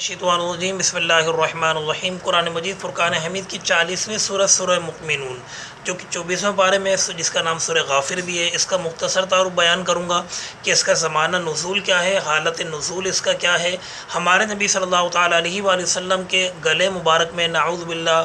شیطان الرجیم بسم اللہ الرحمن الرحیم۔ قرآن مجید فرقان حمید کی 40ویں سورہ سورہ مؤمنون جو کہ 24ویں پارے میں جس کا نام سورہ غافر بھی ہے، اس کا مختصر تعارف بیان کروں گا کہ اس کا زمانہ نزول کیا ہے، حالت نزول اس کا کیا ہے، ہمارے نبی صلی اللہ تعالیٰ علیہ وآلہ وسلم کے گلے مبارک میں نعوذ باللہ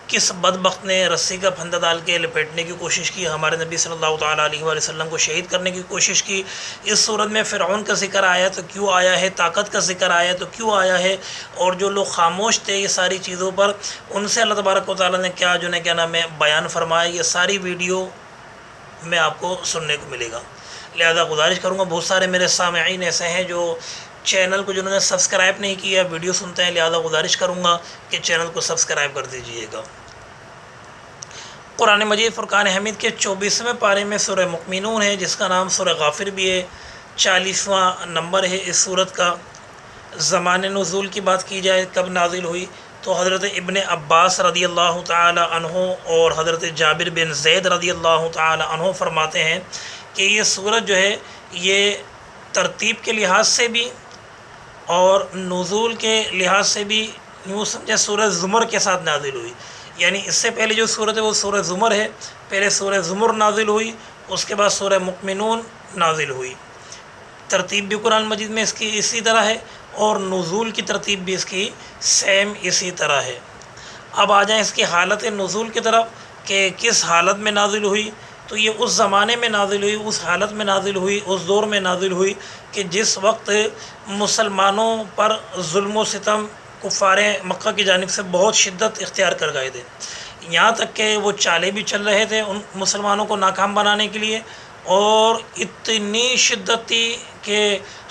کس بدبخت نے رسی کا پھندا ڈال کے لپیٹنے کی کوشش کی، ہمارے نبی صلی اللہ تعالیٰ علیہ وآلہ وسلم کو شہید کرنے کی کوشش کی۔ اس صورت میں فرعون کا ذکر آیا تو کیوں آیا ہے، طاقت کا ذکر آیا تو کیوں آیا ہے، اور جو لوگ خاموش تھے یہ ساری چیزوں پر، ان سے اللہ تبارک و تعالیٰ نے کیا نام ہے بیان فرمایا، یہ ساری ویڈیو میں آپ کو سننے کو ملے گا۔ لہذا گزارش کروں گا، بہت سارے میرے سامعین ایسے ہیں جو چینل کو جنہوں نے سبسکرائب نہیں کیا ویڈیو سنتے ہیں، لہذا گزارش کروں گا کہ چینل کو سبسکرائب کر دیجئے گا۔ قرآن مجید فرقان حمید کے 24ویں پارے میں سورہ مؤمنون ہے جس کا نام سورہ غافر بھی ہے، 40واں نمبر ہے اس صورت کا۔ زمان نزول کی بات کی جائے کب نازل ہوئی تو حضرت ابن عباس رضی اللہ تعالی عنہ اور حضرت جابر بن زید رضی اللہ تعالی عنہ فرماتے ہیں کہ یہ سورت جو ہے یہ ترتیب کے لحاظ سے بھی اور نزول کے لحاظ سے بھی یوں سمجھے سورہ زمر کے ساتھ نازل ہوئی، یعنی اس سے پہلے جو صورت ہے وہ سورہ زمر ہے، پہلے سورہ زمر نازل ہوئی، اس کے بعد سورہ مؤمنون نازل ہوئی۔ ترتیب بھی قرآن مجید میں اس کی اسی طرح ہے اور نزول کی ترتیب بھی اس کی سیم اسی طرح ہے۔ اب آ جائیں اس کی حالت نزول کی طرف کہ کس حالت میں نازل ہوئی، تو یہ اس زمانے میں نازل ہوئی، اس حالت میں نازل ہوئی، اس دور میں نازل ہوئی کہ جس وقت مسلمانوں پر ظلم و ستم کفار مکہ کی جانب سے بہت شدت اختیار کر گئے تھے، یہاں تک کہ وہ چالیں بھی چل رہے تھے ان مسلمانوں کو ناکام بنانے کے لیے، اور اتنی شدت تھی کہ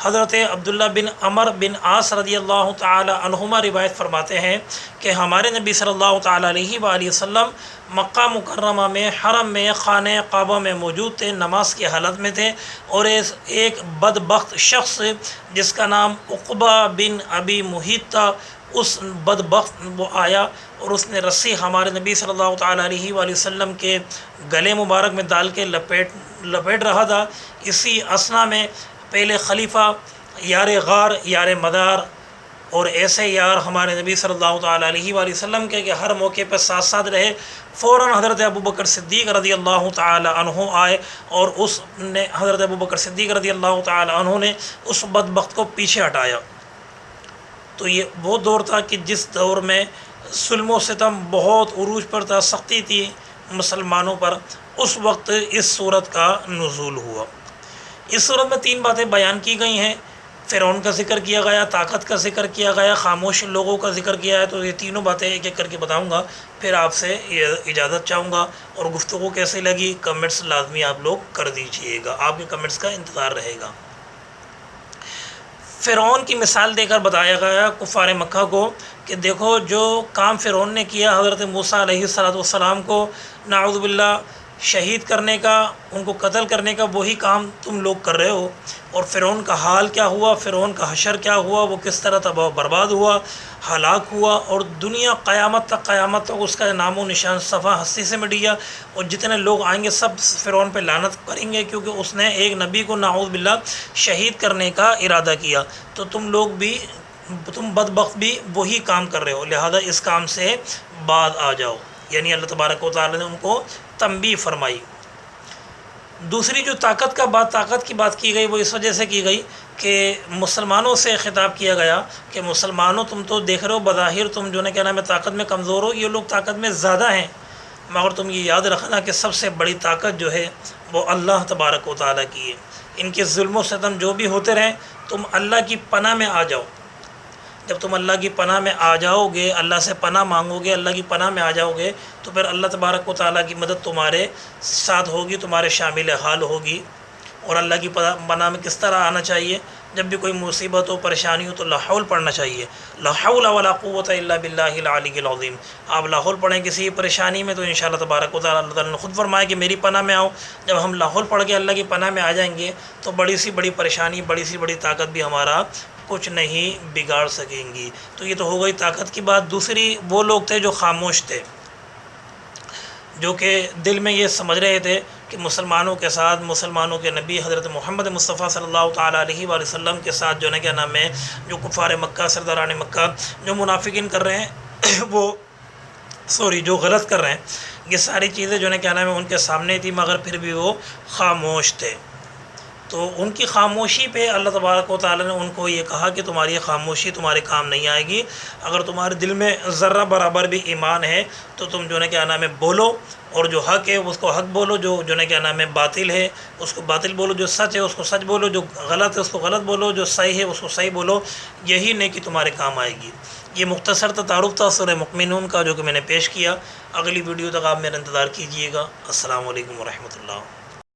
حضرت عبداللہ بن عمر بن عاص رضی اللہ تعالی عنہما روایت فرماتے ہیں کہ ہمارے نبی صلی اللہ تعالی علیہ وآلہ وسلم مکہ مکرمہ میں حرم میں خانہ کعبہ میں موجود تھے، نماز کی حالت میں تھے، اور ایک بدبخت شخص جس کا نام عقبہ بن ابی محیط تھا، اس بدبخت وہ آیا اور اس نے رسی ہمارے نبی صلی اللہ تعالیٰ علیہ وآلہ وسلم کے گلے مبارک میں ڈال کے لپیٹ رہا تھا۔ اسی اثنا میں پہلے خلیفہ یار غار یار مدار اور ایسے یار ہمارے نبی صلی اللہ تعالیٰ علیہ وآلہ وسلم کے کہ ہر موقع پہ ساتھ ساتھ رہے، فوراً حضرت ابوبکر صدیق رضی اللہ تعالی عنہ آئے اور اس نے حضرت ابوبکر صدیق رضی اللہ تعالی عنہ نے اس بدبخت کو پیچھے ہٹایا۔ تو یہ وہ دور تھا کہ جس دور میں ظلم و ستم بہت عروج پر تھا، سختی تھی مسلمانوں پر، اس وقت اس صورت کا نزول ہوا۔ اس صورت میں 3 باتیں بیان کی گئی ہیں، فرعون کا ذکر کیا گیا، طاقت کا ذکر کیا گیا، خاموش لوگوں کا ذکر کیا ہے۔ تو یہ تینوں باتیں ایک ایک کر کے بتاؤں گا، پھر آپ سے اجازت چاہوں گا، اور گفتگو کیسے لگی کمنٹس لازمی آپ لوگ کر دیجئے گا، آپ کے کمنٹس کا انتظار رہے گا۔ فرعون کی مثال دے کر بتایا گیا کفار مکہ کو کہ دیکھو جو کام فرعون نے کیا حضرت موسیٰ علیہ السلام کو نعوذ باللہ شہید کرنے کا، ان کو قتل کرنے کا، وہی کام تم لوگ کر رہے ہو، اور فرعون کا حال کیا ہوا، فرعون کا حشر کیا ہوا، وہ کس طرح تباہ و برباد ہوا، ہلاک ہوا، اور دنیا قیامت تک اس کا نام و نشان صفحہ ہستی سے مٹ گیا، اور جتنے لوگ آئیں گے سب فرعون پہ لعنت کریں گے کیونکہ اس نے ایک نبی کو نعوذ باللہ شہید کرنے کا ارادہ کیا۔ تو تم بدبخت بھی وہی کام کر رہے ہو، لہذا اس کام سے بعد آ جاؤ، یعنی اللہ تبارک و تعالی نے ان کو تنبیہ فرمائی۔ دوسری جو طاقت کی بات کی گئی وہ اس وجہ سے کی گئی کہ مسلمانوں سے خطاب کیا گیا کہ مسلمانوں تم تو دیکھ رہے ہو بظاہر تم جو ہے طاقت میں کمزور ہو، یہ لوگ طاقت میں زیادہ ہیں، مگر تم یہ یاد رکھنا کہ سب سے بڑی طاقت جو ہے وہ اللہ تبارک و تعالیٰ کی ہے۔ ان کے ظلم و ستم جو بھی ہوتے رہیں تم اللہ کی پناہ میں آ جاؤ۔ جب تم اللہ کی پناہ میں آ جاؤ گے، اللہ سے پناہ مانگو گے، اللہ کی پناہ میں آ جاؤ گے، تو پھر اللہ تبارک و تعالیٰ کی مدد تمہارے ساتھ ہوگی، تمہارے شامل حال ہوگی۔ اور اللہ کی پناہ میں کس طرح آنا چاہیے؟ جب بھی کوئی مصیبت ہو، پریشانی ہو تو لا حول پڑھنا چاہیے، لا حول ولا قوت الا باللہ العلی العظیم۔ آپ لا حول پڑھیں کسی پریشانی میں تو انشاءاللہ تبارک و تعالیٰ اللہ تعالیٰ نے خود فرمایا کہ میری پناہ میں آؤ۔ جب ہم لا حول پڑھ کے اللہ کی پناہ میں آ جائیں گے تو بڑی سی بڑی پریشانی، بڑی سی بڑی طاقت بھی ہمارا کچھ نہیں بگاڑ سکیں گی۔ تو یہ تو ہو گئی طاقت کی بات۔ دوسری وہ لوگ تھے جو خاموش تھے، جو کہ دل میں یہ سمجھ رہے تھے کہ مسلمانوں کے ساتھ مسلمانوں کے نبی حضرت محمد مصطفیٰ صلی اللہ تعالیٰ علیہ وآلہ وسلم کے ساتھ جو ہے کیا نام ہے جو کفار مکہ سرداران مکہ جو منافقین کر رہے ہیں وہ جو غلط کر رہے ہیں، یہ ساری چیزیں جو ہے کیا نام ہے ان کے سامنے تھی، مگر پھر بھی وہ خاموش تھے۔ تو ان کی خاموشی پہ اللہ تبارک و تعالیٰ نے ان کو یہ کہا کہ تمہاری خاموشی تمہارے کام نہیں آئے گی، اگر تمہارے دل میں ذرہ برابر بھی ایمان ہے تو تم جو ہے کیا نام ہے بولو، اور جو حق ہے اس کو حق بولو، جو ہے کیا نام ہے باطل ہے اس کو باطل بولو، جو سچ ہے اس کو سچ بولو، جو غلط ہے اس کو غلط بولو، جو صحیح ہے اس کو صحیح بولو، یہی نیکی تمہارے کام آئے گی۔ یہ مختصر تعارف تھا سورہ مؤمنون کا جو کہ میں نے پیش کیا۔ اگلی ویڈیو تک آپ میرا انتظار کیجیے گا۔ السلام علیکم ورحمۃ اللہ۔